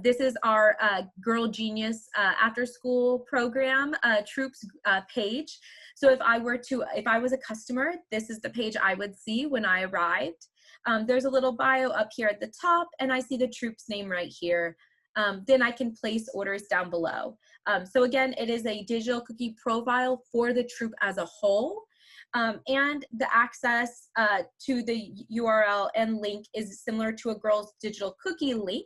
[SPEAKER 1] This is our Girl Genius after school program Troops page. So if I was a customer, this is the page I would see when I arrived. There's a little bio up here at the top, and I see the Troop's name right here. Then I can place orders down below. So again, it is a digital cookie profile for the Troop as a whole. And the access to the URL and link is similar to a girl's digital cookie link.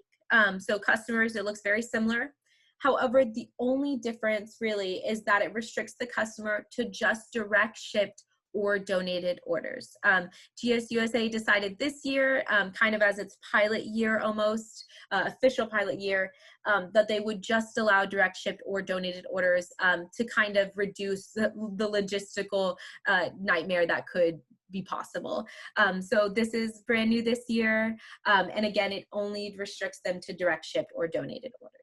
[SPEAKER 1] So customers, it looks very similar. However, the only difference really is that it restricts the customer to just direct shipped or donated orders. GSUSA decided this year, kind of as its pilot year almost, official pilot year, that they would just allow direct shipped or donated orders to kind of reduce the logistical nightmare that could be possible. So this is brand new this year, and again, it only restricts them to direct shipped or donated orders.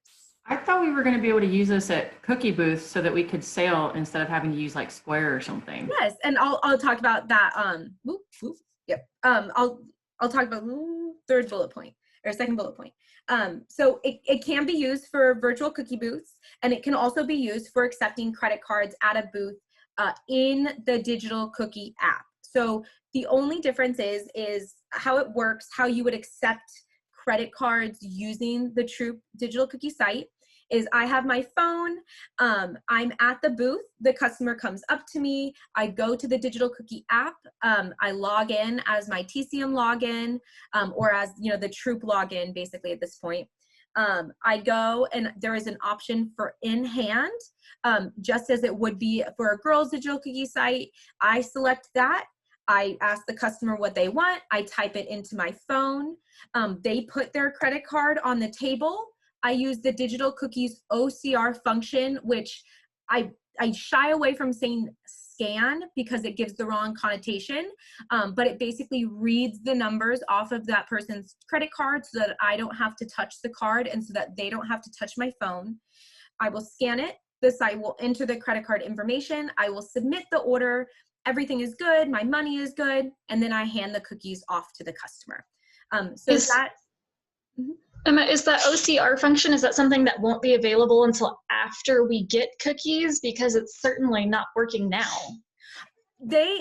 [SPEAKER 3] I thought we were going to be able to use this at cookie booths so that we could sell instead of having to use like Square or something.
[SPEAKER 1] Yes, and I'll talk about that. Yep. I'll talk about third bullet point. or second bullet point. So it can be used for virtual cookie booths, and it can also be used for accepting credit cards at a booth in the digital cookie app. So the only difference is how it works, how you would accept credit cards using the Troop digital cookie site is I have my phone, I'm at the booth, the customer comes up to me, I go to the digital cookie app, I log in as my TCM login, or as, you know, the Troop login basically at this point. I go and there is an option for in hand, just as it would be for a girls digital cookie site. I select that. I ask the customer what they want. I type it into my phone. They put their credit card on the table. I use the digital cookies OCR function, which I shy away from saying scan because it gives the wrong connotation, but it basically reads the numbers off of that person's credit card so that I don't have to touch the card and so that they don't have to touch my phone. I will scan it. The site will enter the credit card information. I will submit the order. Everything is good. My money is good. And then I hand the cookies off to the customer.
[SPEAKER 4] Emma, is that OCR function, is that something that won't be available until after we get cookies? Because it's certainly not working now.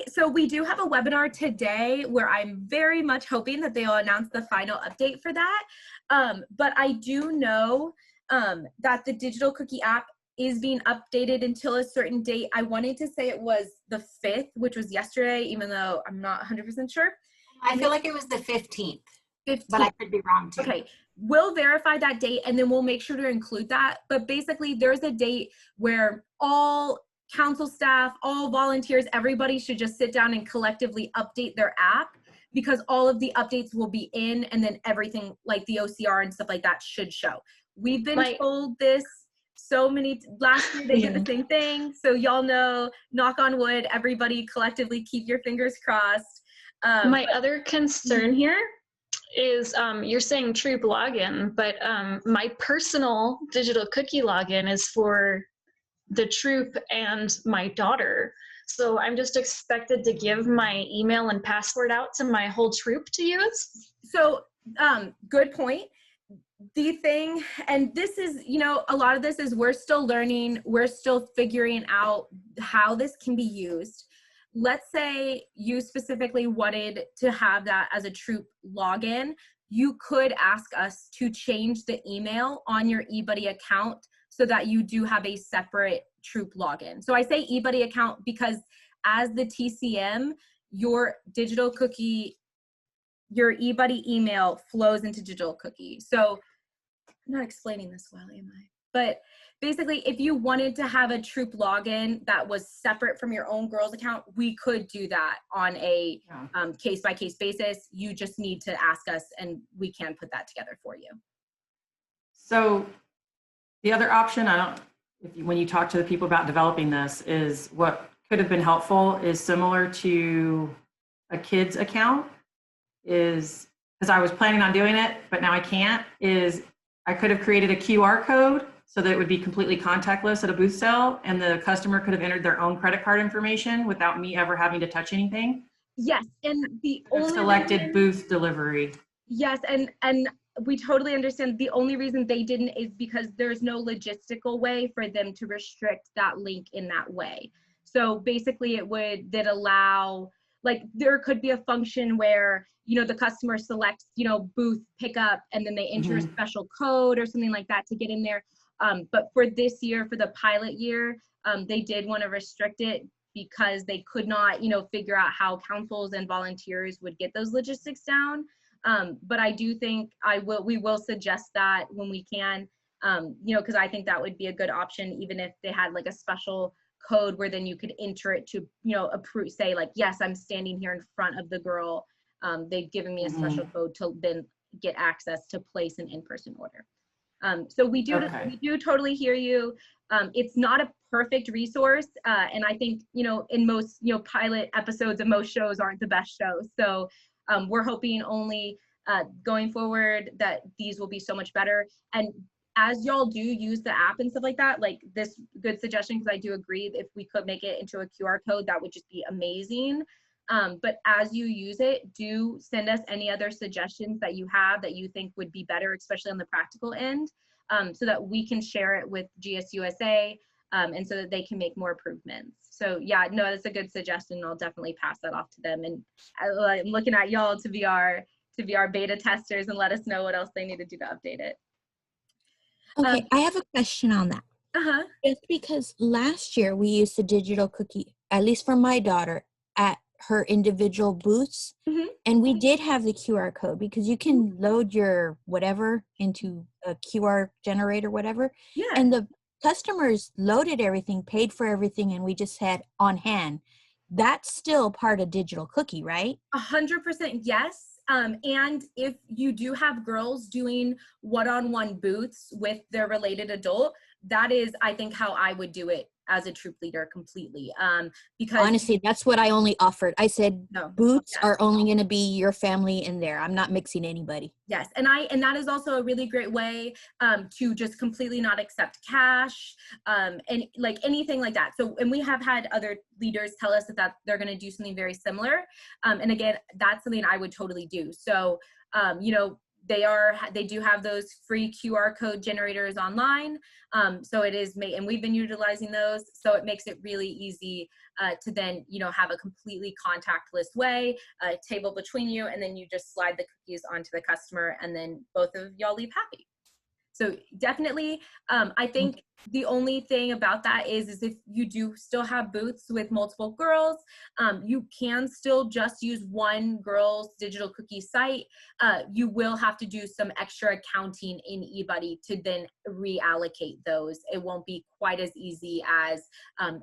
[SPEAKER 1] So we do have a webinar today where I'm very much hoping that they'll announce the final update for that. But I do know that the digital cookie app is being updated until a certain date. I wanted to say it was the 5th, which was yesterday, even though I'm not 100% sure.
[SPEAKER 2] I feel like it was the 15th.
[SPEAKER 1] 15th.
[SPEAKER 2] But I could be wrong too.
[SPEAKER 1] Okay, we'll verify that date and then we'll make sure to include that. But basically there's a date where all council staff, all volunteers, everybody should just sit down and collectively update their app, because all of the updates will be in and then everything like the OCR and stuff like that should show. We've been told this so many, last year they did the same thing. So y'all know, knock on wood, everybody collectively keep your fingers crossed.
[SPEAKER 4] My other concern here is you're saying Troop login, but my personal digital cookie login is for the Troop and my daughter. So I'm just expected to give my email and password out to my whole Troop to use?
[SPEAKER 1] So good point. The thing, and this is, you know, a lot of this is we're still learning, we're still figuring out how this can be used. Let's say you specifically wanted to have that as a Troop login. You could ask us to change the email on your eBuddy account so that you do have a separate Troop login. So I say eBuddy account because as the TCM, your digital cookie, your eBuddy email flows into digital cookie. So I'm not explaining this well, am I? But basically, if you wanted to have a Troop login that was separate from your own girls account, we could do that on a case-by-case basis. You just need to ask us and we can put that together for you.
[SPEAKER 3] So the other option, when you talk to the people about developing this, is what could have been helpful is similar to a kid's account, is, because I was planning on doing it, but now I can't, is I could have created a QR code so that it would be completely contactless at a booth sale, and the customer could have entered their own credit card information without me ever having to touch anything.
[SPEAKER 1] Yes, and the only
[SPEAKER 3] selected booth delivery.
[SPEAKER 1] Yes, and we totally understand. The only reason they didn't is because there's no logistical way for them to restrict that link in that way. So basically it would allow, like, there could be a function where, you know, the customer selects, you know, booth pickup and then they enter a special code or something like that to get in there. But for this year, for the pilot year, they did want to restrict it because they could not, you know, figure out how councils and volunteers would get those logistics down. But I do think we will suggest that when we can, you know, because I think that would be a good option, even if they had like a special code where then you could enter it to, you know, approve, say like, yes, I'm standing here in front of the girl. They've given me a special code to then get access to place an in-person order. So we do totally hear you. It's not a perfect resource. And I think, you know, in most, you know, pilot episodes of most shows aren't the best shows. So we're hoping only going forward that these will be so much better. And as y'all do use the app and stuff like that, like this good suggestion, because I do agree if we could make it into a QR code, that would just be amazing. But as you use it, do send us any other suggestions that you have that you think would be better, especially on the practical end, so that we can share it with GSUSA, and so that they can make more improvements. So yeah, no, that's a good suggestion. I'll definitely pass that off to them. And I'm looking at y'all to be our beta testers and let us know what else they need to do to update it.
[SPEAKER 5] Okay, I have a question on that. Just because last year we used a digital cookie, at least for my daughter, at her individual booths, and we did have the QR code because you can load your whatever into a QR generator, whatever.
[SPEAKER 1] Yeah.
[SPEAKER 5] And the customers loaded everything, paid for everything, and we just had on hand. That's still part of digital cookie, right?
[SPEAKER 1] 100% yes. And if you do have girls doing one-on-one booths with their related adult, that is, I think, how I would do it as a troop leader completely. Because
[SPEAKER 5] honestly, that's what I only offered. I said,
[SPEAKER 1] no,
[SPEAKER 5] booths
[SPEAKER 1] yes.
[SPEAKER 5] are only going to be your family in there. I'm not mixing anybody.
[SPEAKER 1] Yes, and that is also a really great way to just completely not accept cash, and like anything like that. So, and we have had other leaders tell us that they're going to do something very similar. And again, that's something I would totally do. So, you know, they do have those free QR code generators online. So it is made, and we've been utilizing those. So it makes it really easy to then, you know, have a completely contactless way, a table between you, and then you just slide the cookies onto the customer, and then both of y'all leave happy. So definitely, I think the only thing about that is if you do still have booths with multiple girls, you can still just use one girl's digital cookie site. You will have to do some extra accounting in eBuddy to then reallocate those. It won't be quite as easy as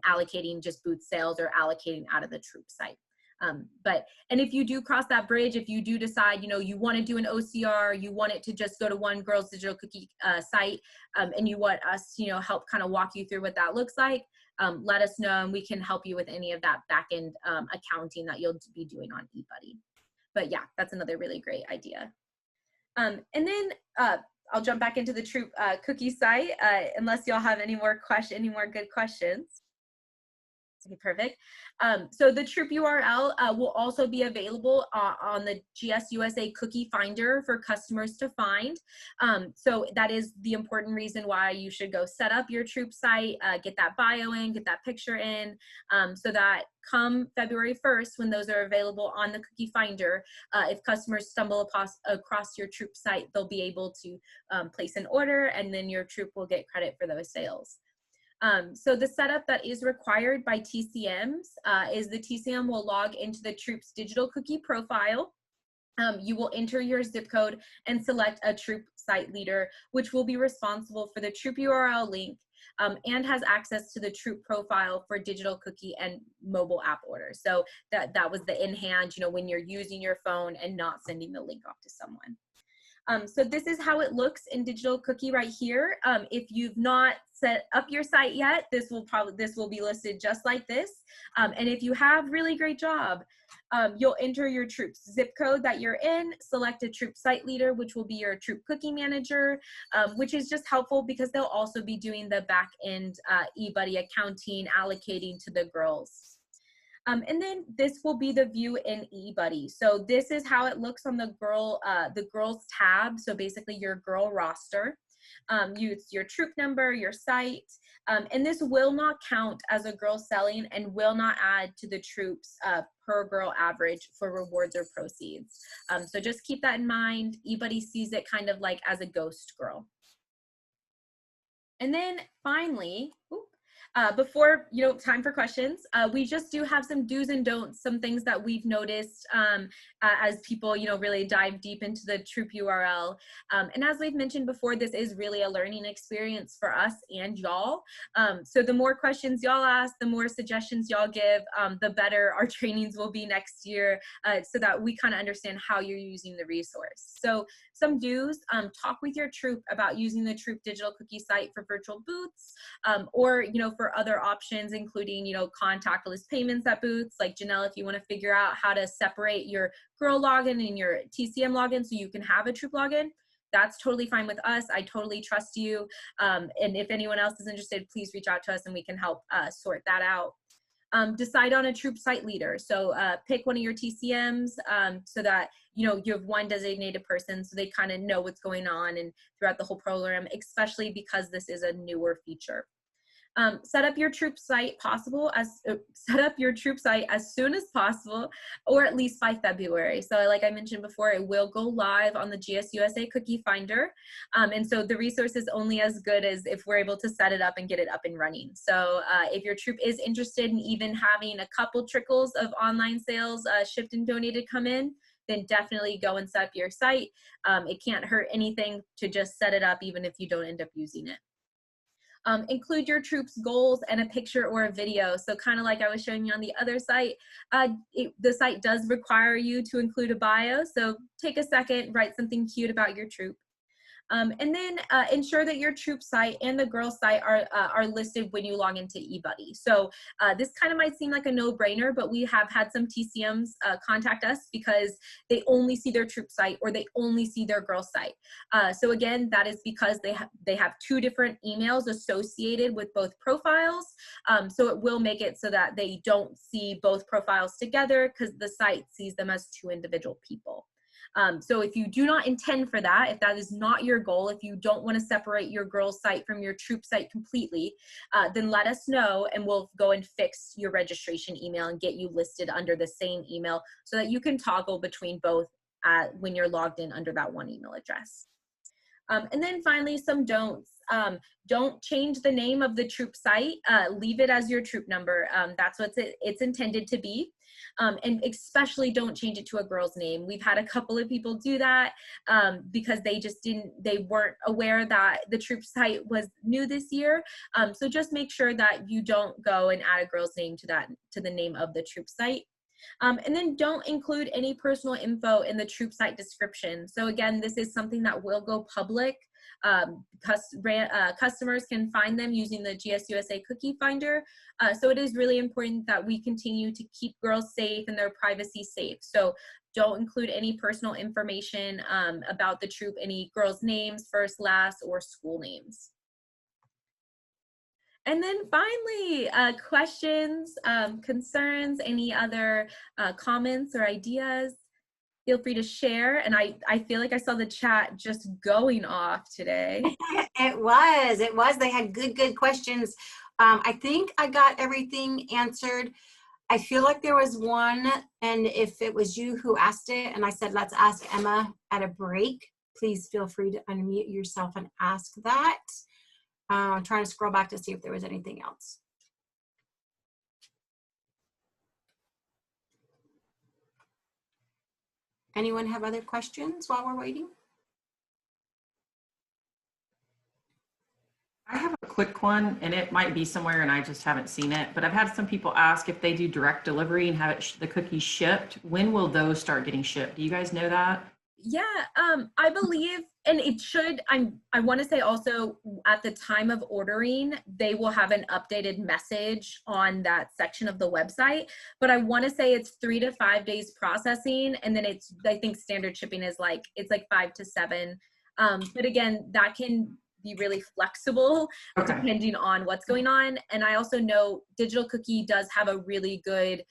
[SPEAKER 1] allocating just booth sales or allocating out of the troop site. And if you do cross that bridge, if you do decide, you know, you want to do an OCR, you want it to just go to one girl's digital cookie site, and you want us, you know, help kind of walk you through what that looks like, let us know, and we can help you with any of that back end accounting that you'll be doing on eBuddy. But yeah, that's another really great idea. And then I'll jump back into the troop cookie site unless y'all have any more good questions. Okay, perfect. So the troop URL will also be available on the GSUSA cookie finder for customers to find. So that is the important reason why you should go set up your troop site, get that bio in, get that picture in, so that come February 1st, when those are available on the cookie finder, if customers stumble across your troop site, they'll be able to place an order, and then your troop will get credit for those sales. So the setup that is required by TCMs is the TCM will log into the troop's digital cookie profile. You will enter your zip code and select a troop site leader, which will be responsible for the troop URL link and has access to the troop profile for digital cookie and mobile app orders. So that was the in hand, you know, when you're using your phone and not sending the link off to someone. So this is how it looks in digital cookie right here. If you've not set up your site yet, this will be listed just like this. And if you have, really great job. You'll enter your troop's zip code that you're in, select a troop site leader, which will be your troop cookie manager, which is just helpful because they'll also be doing the back end eBuddy accounting, allocating to the girls. And then this will be the view in eBuddy. So this is how it looks on the girls tab. So basically your girl roster. Use your troop number, your site, and this will not count as a girl selling and will not add to the troops per girl average for rewards or proceeds. So just keep that in mind. eBuddy sees it kind of like as a ghost girl. And then finally, before, you know, time for questions, we just do have some do's and don'ts, some things that we've noticed as people, you know, really dive deep into the troop URL. And as we've mentioned before, this is really a learning experience for us and y'all. So the more questions y'all ask, the more suggestions y'all give, the better our trainings will be next year, so that we kind of understand how you're using the resource. So some do's, talk with your troop about using the troop digital cookie site for virtual booths, or, you know, for other options, including, you know, contactless payments at booths. Like Janelle, if you want to figure out how to separate your girl login and your TCM login so you can have a troop login, that's totally fine with us. I totally trust you. And if anyone else is interested, please reach out to us and we can help sort that out. Decide on a troop site leader. So pick one of your TCMs so that, you know, you have one designated person so they kind of know what's going on and throughout the whole program, especially because this is a newer feature. Set up your troop site as soon as possible, or at least by February. So like I mentioned before, it will go live on the GSUSA Cookie Finder. And so the resource is only as good as if we're able to set it up and get it up and running. So if your troop is interested in even having a couple trickles of online sales shipped and donated come in, then definitely go and set up your site. It can't hurt anything to just set it up even if you don't end up using it. Include your troops' goals and a picture or a video. So kind of like I was showing you on the other site, the site does require you to include a bio. So take a second, write something cute about your troop. And then ensure that your troop site and the girl site are listed when you log into eBuddy. So this kind of might seem like a no-brainer, but we have had some TCMs contact us because they only see their troop site or they only see their girl site. So again, that is because they have two different emails associated with both profiles. So it will make it so that they don't see both profiles together because the site sees them as two individual people. So if you do not intend for that, if that is not your goal, if you don't want to separate your girls site from your troop site completely, then let us know and we'll go and fix your registration email and get you listed under the same email so that you can toggle between both when you're logged in under that one email address. And then finally, some don'ts. Don't change the name of the troop site. Leave it as your troop number. That's what it's intended to be. And especially don't change it to a girl's name. We've had a couple of people do that because they weren't aware that the troop site was new this year. So just make sure that you don't go and add a girl's name to the name of the troop site. And then don't include any personal info in the troop site description. So again, this is something that will go public. Customers can find them using the GSUSA Cookie Finder. So it is really important that we continue to keep girls safe and their privacy safe. So don't include any personal information about the troop, any girls' names, first, last, or school names. And then finally, questions, concerns, any other comments or ideas, feel free to share. And I feel like I saw the chat just going off today.
[SPEAKER 2] It was. They had good questions. I think I got everything answered. I feel like there was one, and if it was you who asked it, and I said, let's ask Emma at a break, please feel free to unmute yourself and ask that. I'm trying to scroll back to see if there was anything else. Anyone have other questions while we're waiting?
[SPEAKER 3] I have a quick one, and it might be somewhere and I just haven't seen it, but I've had some people ask if they do direct delivery and have the cookies shipped, when will those start getting shipped? Do you guys know that?
[SPEAKER 1] Yeah, I believe, and it should, I want to say also at the time of ordering, they will have an updated message on that section of the website, but I want to say it's 3 to 5 days processing. And then I think standard shipping is it's like 5 to 7. But again, that can be really flexible depending on what's going on. And I also know Digital Cookie does have a really good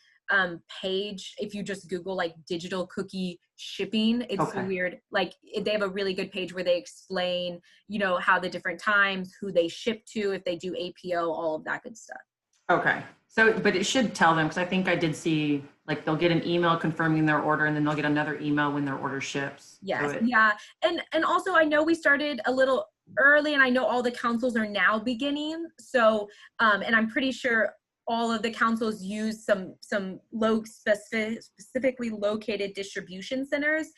[SPEAKER 1] page. If you just Google digital cookie shipping, it's so weird. They have a really good page where they explain, how the different times, who they ship to, if they do APO, all of that good stuff. Okay.
[SPEAKER 3] So, but it should tell them, because I think I did see, they'll get an email confirming their order, and then they'll get another email when their order ships.
[SPEAKER 1] Yes. So yeah. And also I know we started a little early, and I know all the councils are now beginning. So, and I'm pretty sure all of the councils use some specifically located distribution centers.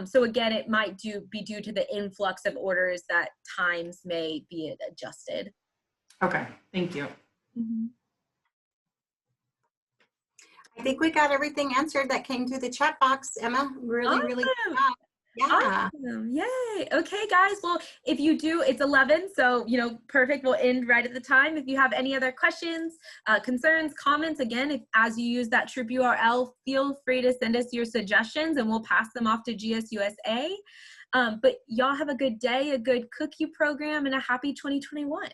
[SPEAKER 1] So again, it might be due to the influx of orders that times may be adjusted.
[SPEAKER 3] Okay, thank you.
[SPEAKER 2] Mm-hmm. I think we got everything answered that came through the chat box, Emma. Really good job. Yeah.
[SPEAKER 1] Awesome. Yay. Okay, guys. Well, if you do, it's 11. So, perfect. We'll end right at the time. If you have any other questions, concerns, comments, again, as you use that troop URL, feel free to send us your suggestions and we'll pass them off to GSUSA. But y'all have a good day, a good cookie program, and a happy 2021.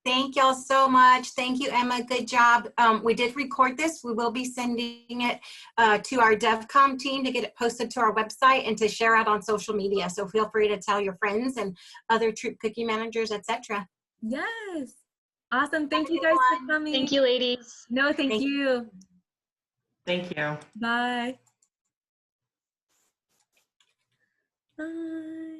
[SPEAKER 2] Thank y'all so much. Thank you, Emma. Good job. We did record this. We will be sending it to our DevCom team to get it posted to our website and to share out on social media. So feel free to tell your friends and other troop cookie managers, etc.
[SPEAKER 1] Yes. Awesome. Thank you guys for coming.
[SPEAKER 4] Thank you, ladies.
[SPEAKER 1] No, thank you.
[SPEAKER 3] Thank you.
[SPEAKER 1] Bye. Bye.